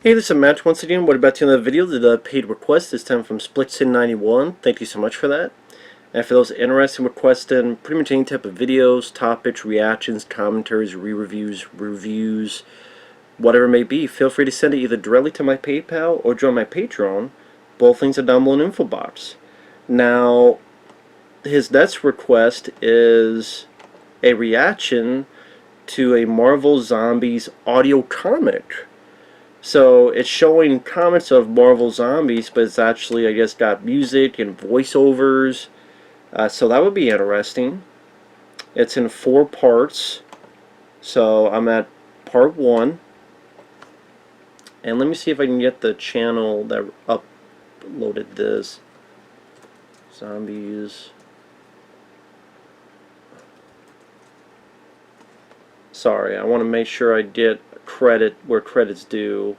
Hey, this is Matt once again. What about another video? The paid request this time from Splitsin91. Thank you so much for that. And for those interested in requesting pretty much any type of videos, topics, reactions, commentaries, re-reviews, reviews, whatever it may be, feel free to send it either directly to my PayPal or join my Patreon. Both links are down below in the info box. Now, his next request is a reaction to a Marvel Zombies audio comic. So it's showing comics of Marvel Zombies, but it's actually, I guess, got music and voiceovers. So that would be interesting. It's in 4 parts. So I'm at part 1. And let me see if I can get the channel that uploaded this. Zombies. Sorry, I want to make sure I get credit where credit's due.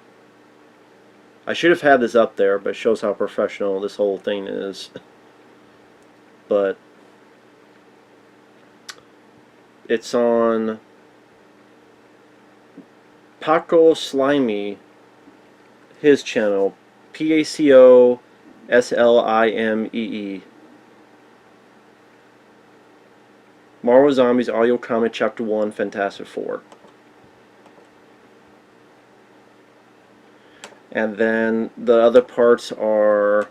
I should have had this up there, but it shows how professional this whole thing is. But it's on PacoSlimee, his channel, PacoSlimee. Marvel Zombies audio comic chapter 1, Fantastic Four. And then the other parts are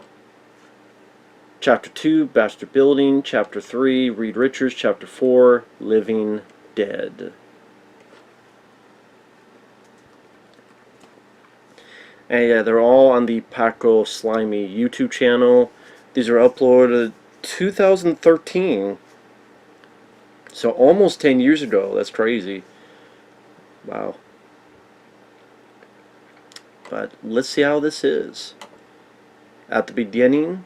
Chapter 2, Baxter Building, Chapter 3, Reed Richards, Chapter 4, Living Dead. And yeah, they're all on the PacoSlimee YouTube channel. These are uploaded 2013. So almost 10 years ago. That's crazy. Wow. But let's see how this is. At the beginning,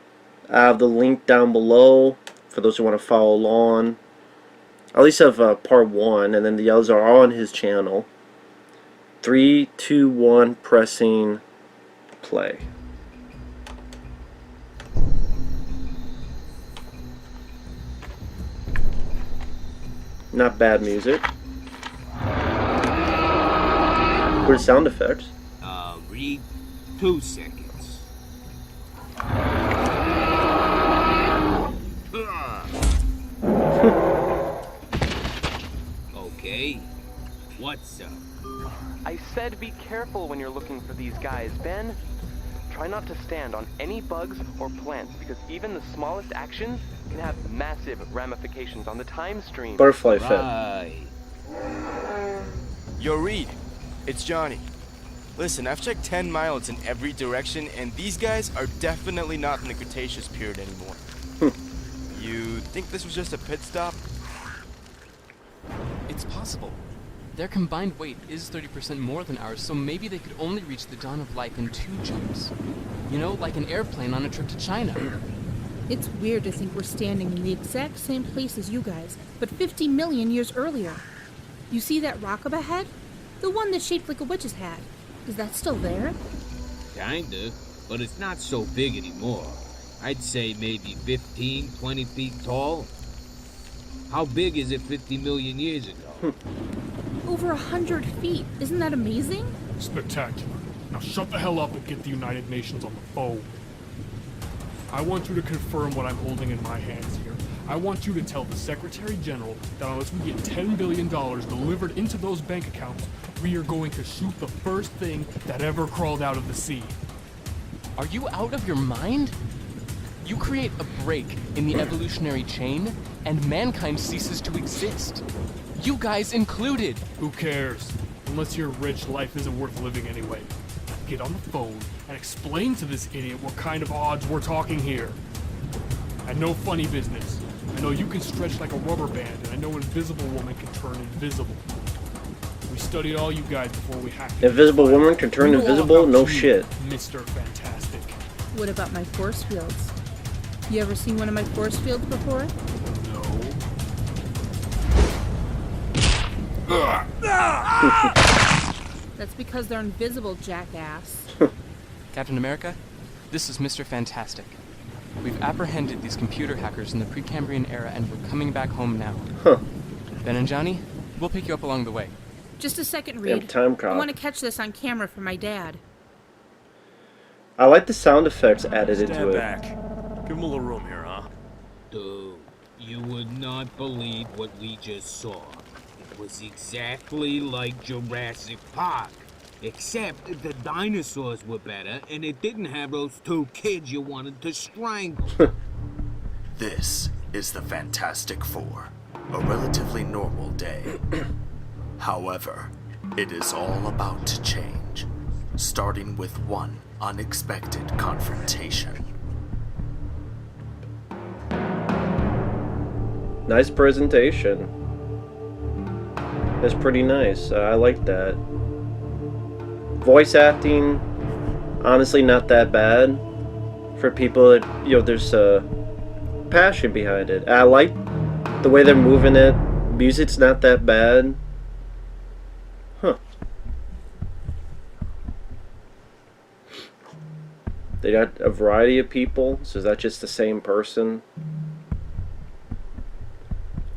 I have the link down below for those who want to follow along. At least have part 1, and then the others are all on his channel. 3, 2, 1, pressing play. Not bad music. Good sound effects. Read 2 seconds. Okay, what's up? I said be careful when you're looking for these guys, Ben. Try not to stand on any bugs or plants because even the smallest actions can have massive ramifications on the time stream. Butterfly effect. Right. Yo, Reed, it's Johnny. Listen, I've checked 10 miles in every direction, and these guys are definitely not in the Cretaceous period anymore. You think this was just a pit stop? It's possible. Their combined weight is 30% more than ours, so maybe they could only reach the dawn of life in 2 jumps. You know, like an airplane on a trip to China. It's weird to think we're standing in the exact same place as you guys, but 50 million years earlier. You see that rock up ahead? The one that's shaped like a witch's hat. Is that still there? Kinda, but it's not so big anymore. I'd say maybe 15, 20 feet tall. How big is it 50 million years ago? Over 100 feet. Isn't that amazing? Spectacular. Now shut the hell up and get the United Nations on the phone. I want you to confirm what I'm holding in my hands here. I want you to tell the Secretary General that unless we get $10 billion delivered into those bank accounts, we are going to shoot the first thing that ever crawled out of the sea. Are you out of your mind? You create a break in the evolutionary chain, and mankind ceases to exist. You guys included. Who cares? Unless you're rich, life isn't worth living anyway. Get on the phone and explain to this idiot what kind of odds we're talking here. And no funny business. I know you can stretch like a rubber band, and I know Invisible Woman can turn invisible. We studied all you guys before we hacked. Invisible Woman can turn invisible? No shit. Mr. Fantastic. What about my force fields? You ever seen one of my force fields before? No. That's because they're invisible, jackass. Captain America, this is Mr. Fantastic. We've apprehended these computer hackers in the Precambrian era, and we're coming back home now. Huh. Ben and Johnny, we'll pick you up along the way. Just a second, Damn Reed. time I cop. want to catch this on camera for my dad. I like the sound effects added into Stand it. back. Give him a little room here, huh? Dude, you would not believe what we just saw. It was exactly like Jurassic Park. Except the dinosaurs were better, and it didn't have those two kids you wanted to strangle. This is the Fantastic Four, a relatively normal day. However, it is all about to change, starting with one unexpected confrontation. Nice presentation. That's pretty nice. I like that. Voice acting, honestly, not that bad. For people that, you know, there's passion behind it. I like the way they're moving it. Music's not that bad. Huh. They got a variety of people, so is that just the same person?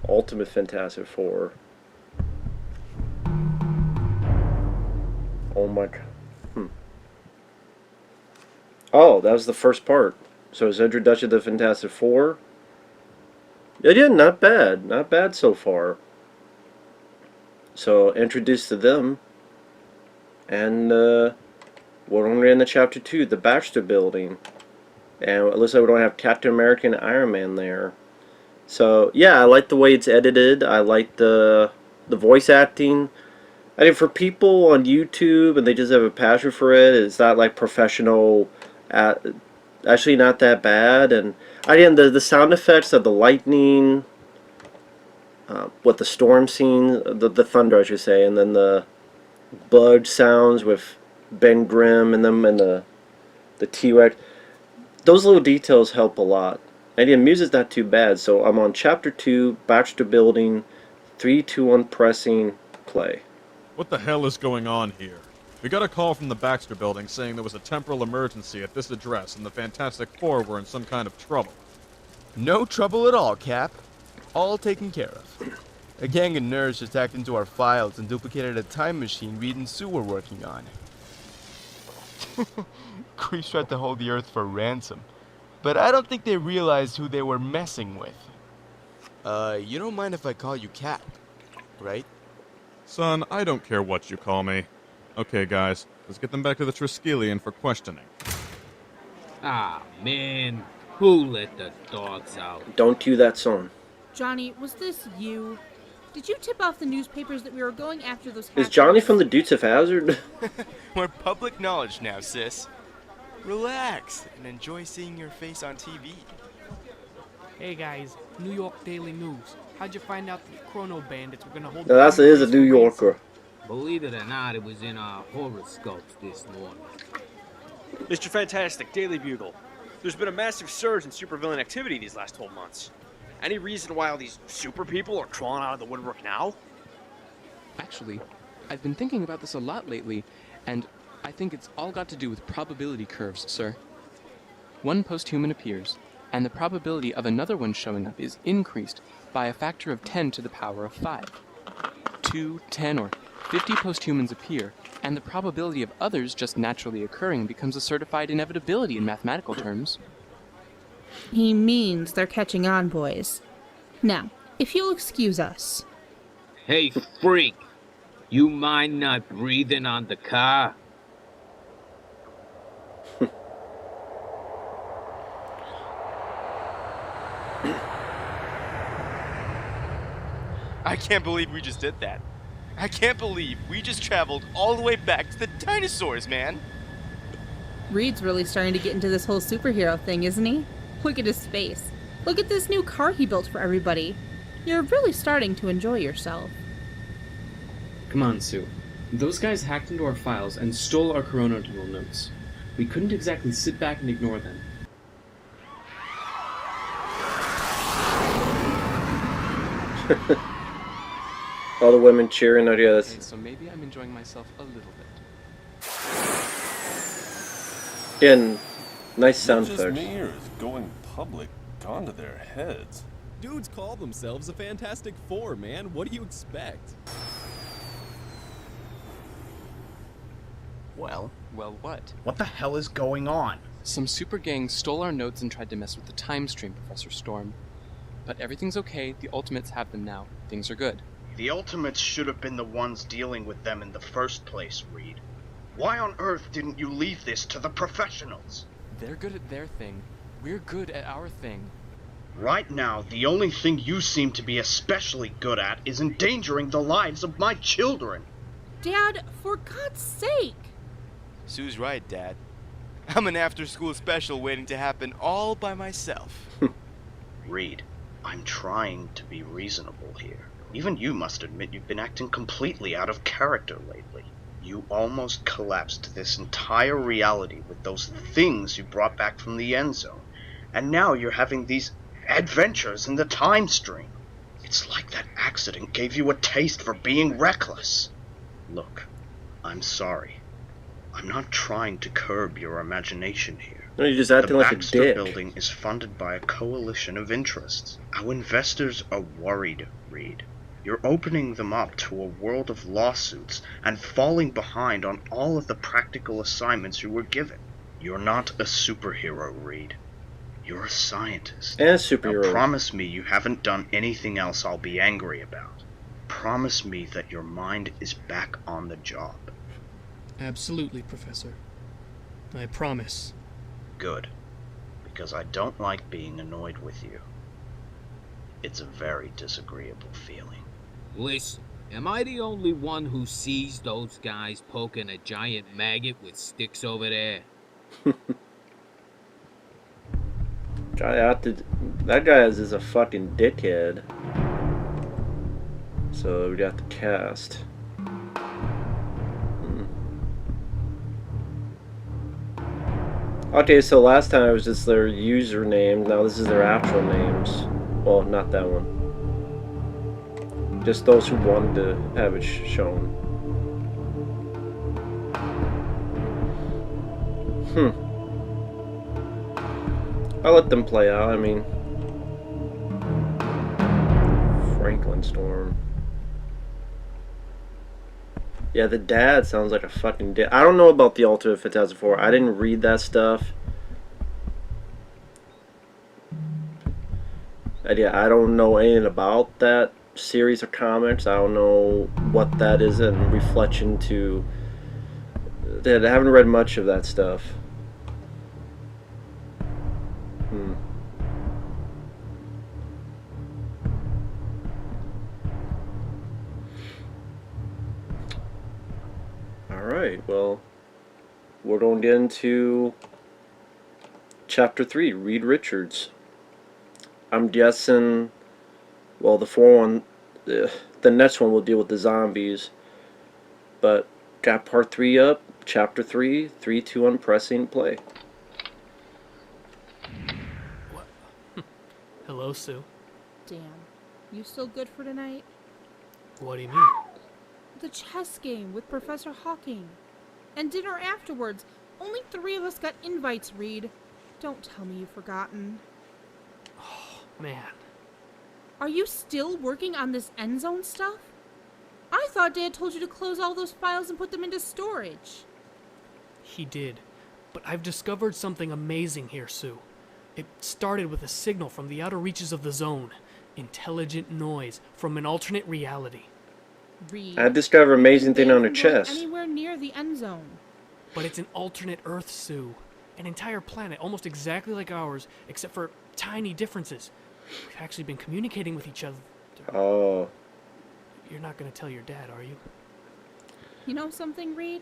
Ultimate Fantastic Four. Oh my god. Oh, that was the first part. So it's introduction to the Fantastic Four. Yeah, not bad. Not bad so far. So, introduced to them. And, we're only in the chapter 2, the Baxter building. And it looks like we don't have Captain America and Iron Man there. So, yeah, I like the way it's edited. I like the voice acting. I think for people on YouTube and they just have a passion for it, it's not like professional. Actually, not that bad. And again, the sound effects of the lightning, with the storm scene, the thunder, I should say, and then the bug sounds with Ben Grimm and them and the T-Rex. Those little details help a lot. And again, music's not too bad. So I'm on chapter 2, Baxter building, 3, 2, 1, pressing play. What the hell is going on here? We got a call from the Baxter building saying there was a temporal emergency at this address and the Fantastic Four were in some kind of trouble. No trouble at all, Cap. All taken care of. A gang of nerds just hacked into our files and duplicated a time machine Reed and Sue were working on. Creeps tried to hold the Earth for ransom, but I don't think they realized who they were messing with. You don't mind if I call you Cap, right? Son, I don't care what you call me. Okay, guys, let's get them back to the Triskelion for questioning. Ah, man. Who let the dogs out? Don't do that, son. Johnny, was this you? Did you tip off the newspapers that we were going after those Is hackers? Johnny from the Dukes of Hazzard? We're public knowledge now, sis. Relax and enjoy seeing your face on TV. Hey guys, New York Daily News. How'd you find out the Chrono Bandits were gonna hold? No, that is a New Yorker. Believe it or not, it was in our horoscopes this morning. Mr. Fantastic, Daily Bugle. There's been a massive surge in supervillain activity these last 12 months. Any reason why all these super people are crawling out of the woodwork now? Actually, I've been thinking about this a lot lately, and I think it's all got to do with probability curves, sir. One posthuman appears, and the probability of another one showing up is increased by a factor of 10 to the power of 5. 2, 10, or 50 posthumans appear, and the probability of others just naturally occurring becomes a certified inevitability in mathematical terms. He means they're catching on, boys. Now, if you'll excuse us. Hey, freak. You mind not breathing on the car? I can't believe we just did that. I can't believe we just traveled all the way back to the dinosaurs, man. Reed's really starting to get into this whole superhero thing, isn't he? Look at his face. Look at this new car he built for everybody. You're really starting to enjoy yourself. Come on, Sue. Those guys hacked into our files and stole our coronal notes. We couldn't exactly sit back and ignore them. All the women cheering. Oh, yeah, Okay, that's... so maybe I'm enjoying myself a little bit. Again, nice sound Just effects. me, or is going public gone to their heads? Dudes call themselves a Fantastic Four, man. What do you expect? Well, Well, what? What the hell is going on? Some super gang stole our notes and tried to mess with the time stream, Professor Storm. But everything's okay, the Ultimates have them now. Things are good. The Ultimates should have been the ones dealing with them in the first place, Reed. Why on earth didn't you leave this to the professionals? They're good at their thing. We're good at our thing. Right now, the only thing you seem to be especially good at is endangering the lives of my children. Dad, for God's sake! Sue's right, Dad. I'm an after-school special waiting to happen all by myself. Reed, I'm trying to be reasonable here. Even you must admit you've been acting completely out of character lately. You almost collapsed this entire reality with those things you brought back from the end zone. And now you're having these adventures in the time stream. It's like that accident gave you a taste for being reckless. Look, I'm sorry. I'm not trying to curb your imagination here. No, you're just acting like a Baxter dick. building is funded by a coalition of interests. Our investors are worried, Reed. You're opening them up to a world of lawsuits and falling behind on all of the practical assignments you were given. You're not a superhero, Reed. You're a scientist. And a superhero. Now promise me you haven't done anything else I'll be angry about. Promise me that your mind is back on the job. Absolutely, Professor. I promise. Good. Because I don't like being annoyed with you. It's a very disagreeable feeling. Listen, am I the only one who sees those guys poking a giant maggot with sticks over there? That guy is a fucking dickhead. So we got the cast. Okay, so last time it was just their username. Now this is their actual names. Well, not that one. Just those who wanted to have it shown. I'll let them play out. I mean, Franklin Storm. Yeah, the dad sounds like a fucking dick. I don't know about the Ultimate Fantastic Four. I didn't read that stuff. And yeah, I don't know anything about that series of comics. I don't know what that is in reflection to. I haven't read much of that stuff. Alright, well, we're going to get into Chapter 3, Reed Richards. I'm guessing, well, the next one will deal with the zombies, but got Part 3 up, Chapter 3, 3, 2, 1, pressing play. What? Hello, Sue. Damn. You still good for tonight? What do you mean? The chess game with Professor Hawking. And dinner afterwards. Only 3 of us got invites, Reed. Don't tell me you've forgotten. Oh, man. Are you still working on this end zone stuff? I thought Dad told you to close all those files and put them into storage. He did. But I've discovered something amazing here, Sue. It started with a signal from the outer reaches of the zone. Intelligent noise from an alternate reality. Reed, I discovered an amazing thing on her from going chest. Anywhere near the end zone. But it's an alternate Earth, Sue. An entire planet, almost exactly like ours, except for tiny differences. We've actually been communicating with each other. Oh. You're not going to tell your dad, are you? You know something, Reed?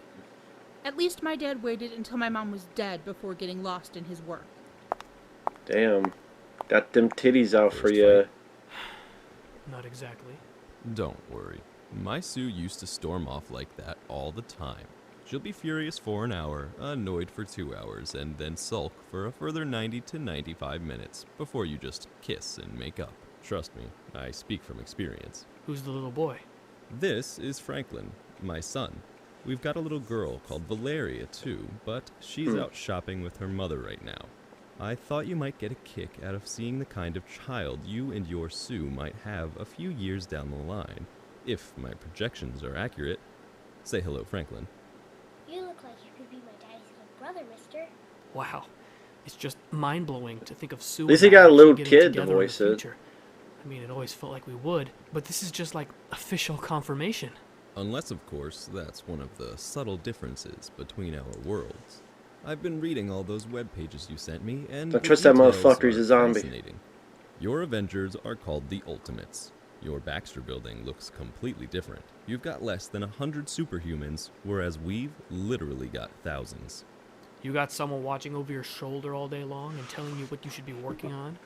At least my dad waited until my mom was dead before getting lost in his work. Damn. Got them titties out for you. Not exactly. Don't worry. My Sue used to storm off like that all the time. She'll be furious for an hour, annoyed for 2 hours, and then sulk for a further 90 to 95 minutes before you just kiss and make up. Trust me, I speak from experience. Who's the little boy? This is Franklin, my son. We've got a little girl called Valeria too, but she's out shopping with her mother right now. I thought you might get a kick out of seeing the kind of child you and your Sue might have a few years down the line. If my projections are accurate. Say hello, Franklin. You look like you could be my dad. mother, mister. Wow. It's just mind-blowing to think of Sue At least and he I got a little actually getting kid to together in the voice it. future. I mean, it always felt like we would, but this is just like official confirmation. Unless, of course, that's one of the subtle differences between our worlds. I've been reading all those web pages you sent me, and Don't the trust that details motherfucker, he's are a zombie. fascinating. Your Avengers are called the Ultimates. Your Baxter building looks completely different. You've got less than 100 superhumans, whereas we've literally got thousands. You got someone watching over your shoulder all day long and telling you what you should be working on?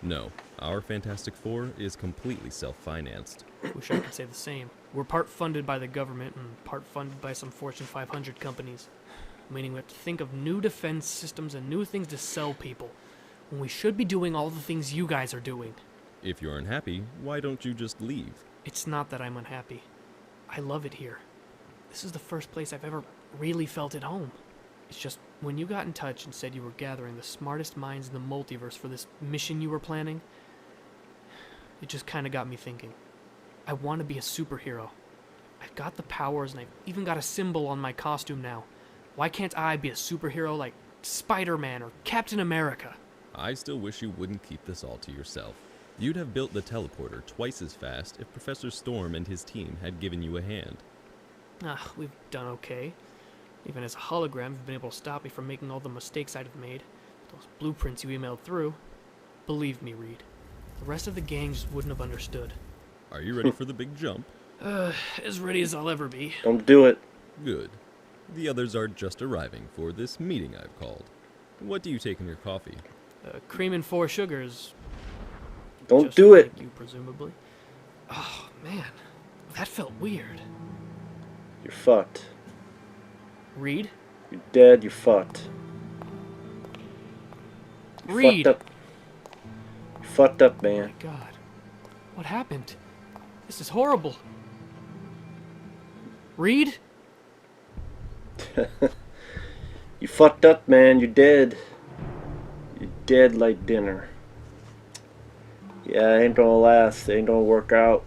No, our Fantastic Four is completely self-financed. Wish I could say the same. We're part funded by the government and part funded by some Fortune 500 companies. Meaning we have to think of new defense systems and new things to sell people, when we should be doing all the things you guys are doing. If you're unhappy, why don't you just leave? It's not that I'm unhappy. I love it here. This is the first place I've ever really felt at home. It's just, when you got in touch and said you were gathering the smartest minds in the multiverse for this mission you were planning, it just kind of got me thinking. I want to be a superhero. I've got the powers and I've even got a symbol on my costume now. Why can't I be a superhero like Spider-Man or Captain America? I still wish you wouldn't keep this all to yourself. You'd have built the teleporter twice as fast if Professor Storm and his team had given you a hand. We've done okay. Even as a hologram, you've been able to stop me from making all the mistakes I'd have made. Those blueprints you emailed through. Believe me, Reed. The rest of the gang just wouldn't have understood. Are you ready for the big jump? As ready as I'll ever be. Don't do it. Good. The others are just arriving for this meeting I've called. What do you take in your coffee? Cream and 4 sugars. Don't Just do it. like you, presumably. Oh, man. That felt weird. You're fucked. Reed? You're dead, you're fucked. You're Reed! fucked up. You're fucked up, Oh man. my god. What happened? This is horrible. Reed? You fucked up, man. You're dead. You're dead like dinner. Yeah, it ain't gonna last. It ain't gonna work out.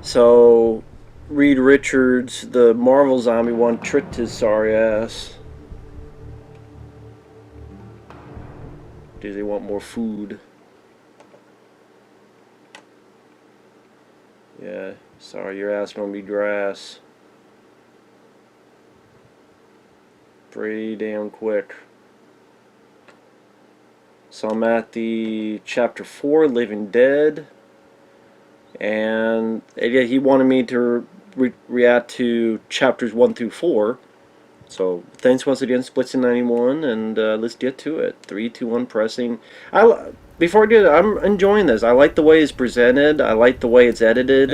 So, Reed Richards, the Marvel zombie one, tricked his sorry ass. Do they want more food? Yeah, sorry, your ass gonna be grass. Pretty damn quick. So I'm at the chapter 4, Living Dead, and yeah, he wanted me to react to chapters 1 through 4. So thanks once again, Splitson91, and let's get to it. 3, 2, 1, pressing. Before I do that, I'm enjoying this. I like the way it's presented. I like the way it's edited.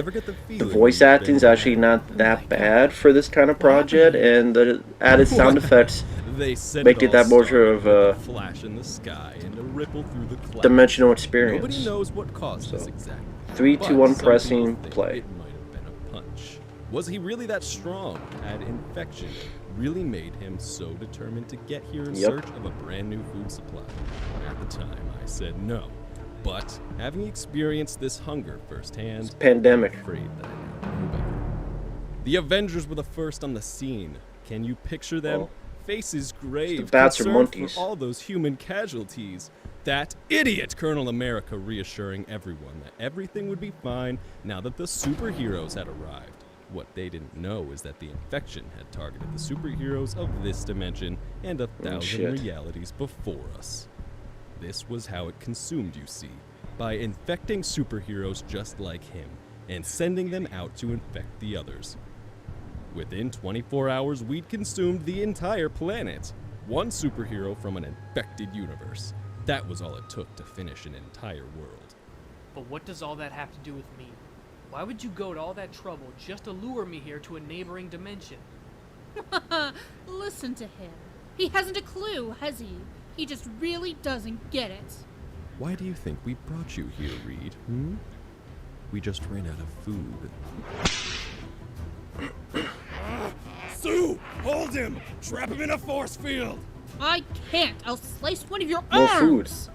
The voice acting is actually not that bad for this kind of project, and the added sound effects make it that more of a flash in the sky and a ripple through the clouds. dimensional experience. Nobody knows what caused this exactly. 3, 2, 1, pressing, play. It might have been a punch. Was he really that strong? Had infection really made him so determined to get here in search of a brand new food supply? At the time, I said no. But having experienced this hunger firsthand, it's pandemic. I'm afraid that I now know better. The Avengers were the first on the scene. Can you picture them? Well, faces grave, the bats are concerned monkeys. for all those human casualties. That idiot Colonel America reassuring everyone that everything would be fine now that the superheroes had arrived. What they didn't know is that the infection had targeted the superheroes of this dimension and 1,000 realities before us. This was how it consumed, you see, by infecting superheroes just like him and sending them out to infect the others. Within 24 hours, we'd consumed the entire planet. One superhero from an infected universe. That was all it took to finish an entire world. But what does all that have to do with me? Why would you go to all that trouble just to lure me here to a neighboring dimension? Listen to him. He hasn't a clue, has he? He just really doesn't get it. Why do you think we brought you here, Reed? We just ran out of food. Sue! Hold him! Trap him in a force field! I can't. I'll slice one of your No arms.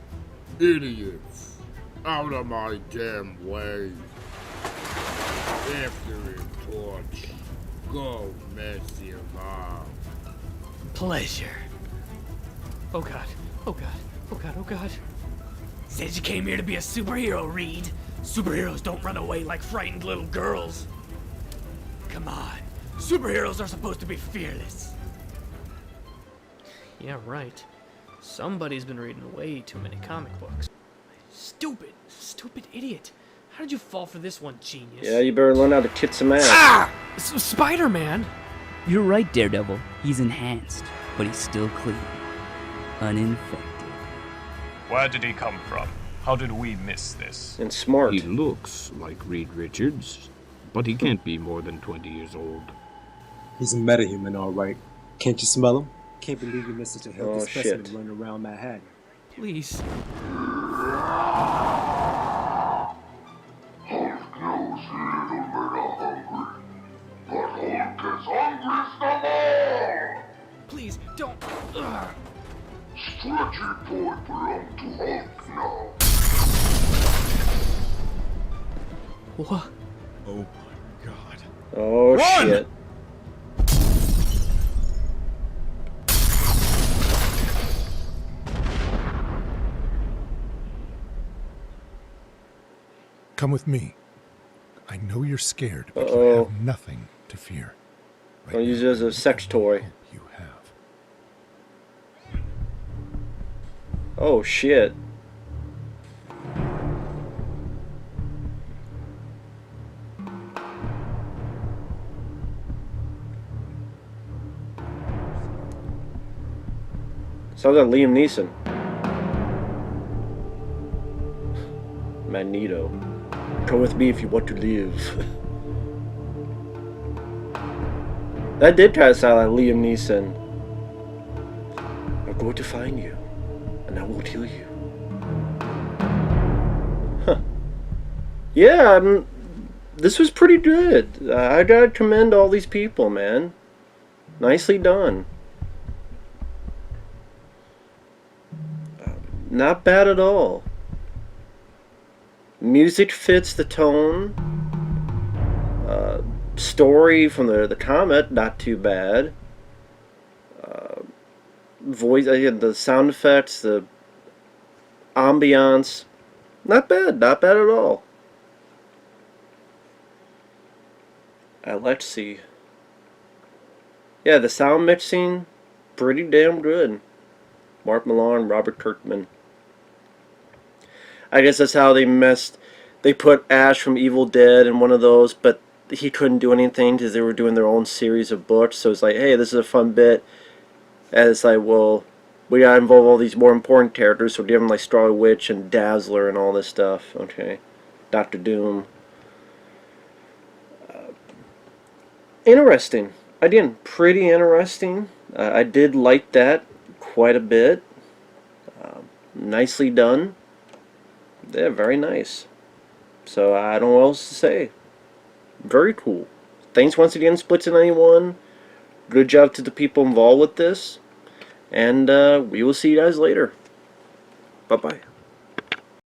food. Idiots! Out of my damn way! After him, Torch. Go mess him up. pleasure. Oh god, oh god, oh god, oh god. Said you came here to be a superhero, Reed. Superheroes don't run away like frightened little girls. Come on, superheroes are supposed to be fearless. Yeah, right. Somebody's been reading way too many comic books. Stupid, stupid idiot. How did you fall for this one, genius? Yeah, you better learn how to kick some ass. Ah! Spider-Man! You're right, Daredevil. He's enhanced, but he's still clean. Uninfected. Where did he come from? How did we miss this? And smart. He looks like Reed Richards, but he can't be more than 20 years old. He's a metahuman, all right. Can't you smell him? Can't believe you missed such a healthy Oh, specimen shit. running around Manhattan. Please. Please, don't. Stretchy boy belong to Hulk now. What? Oh my god. Oh, Run! shit. Come with me. I know you're scared, but you Uh-oh. have nothing to fear. Don't use it as a sex toy. You have. Oh, shit. Sounds like Liam Neeson. Magneto. Come with me if you want to live. That did kind of sound like Liam Neeson. I'm going to find you, and I will kill you. Huh. Yeah, this was pretty good. I gotta commend all these people, man. Nicely done. Not bad at all. Music fits the tone. Story from the comic, not too bad. Voice, again, the sound effects, the ambiance, not bad at all. Let's see. Yeah, the sound mixing, pretty damn good. Mark Millar, Robert Kirkman. I guess that's how they put Ash from Evil Dead in one of those, but he couldn't do anything because they were doing their own series of books. So it's like, hey, this is a fun bit. And it's like, well, we gotta involve all these more important characters, so we give them like Scarlet Witch and Dazzler and all this stuff. Okay, Doctor Doom. Interesting. Again, pretty interesting. I did like that quite a bit. Nicely done. Yeah, very nice. So I don't know what else to say. Very cool. Thanks once again, Splits91. Good job to the people involved with this. And we will see you guys later. Bye-bye.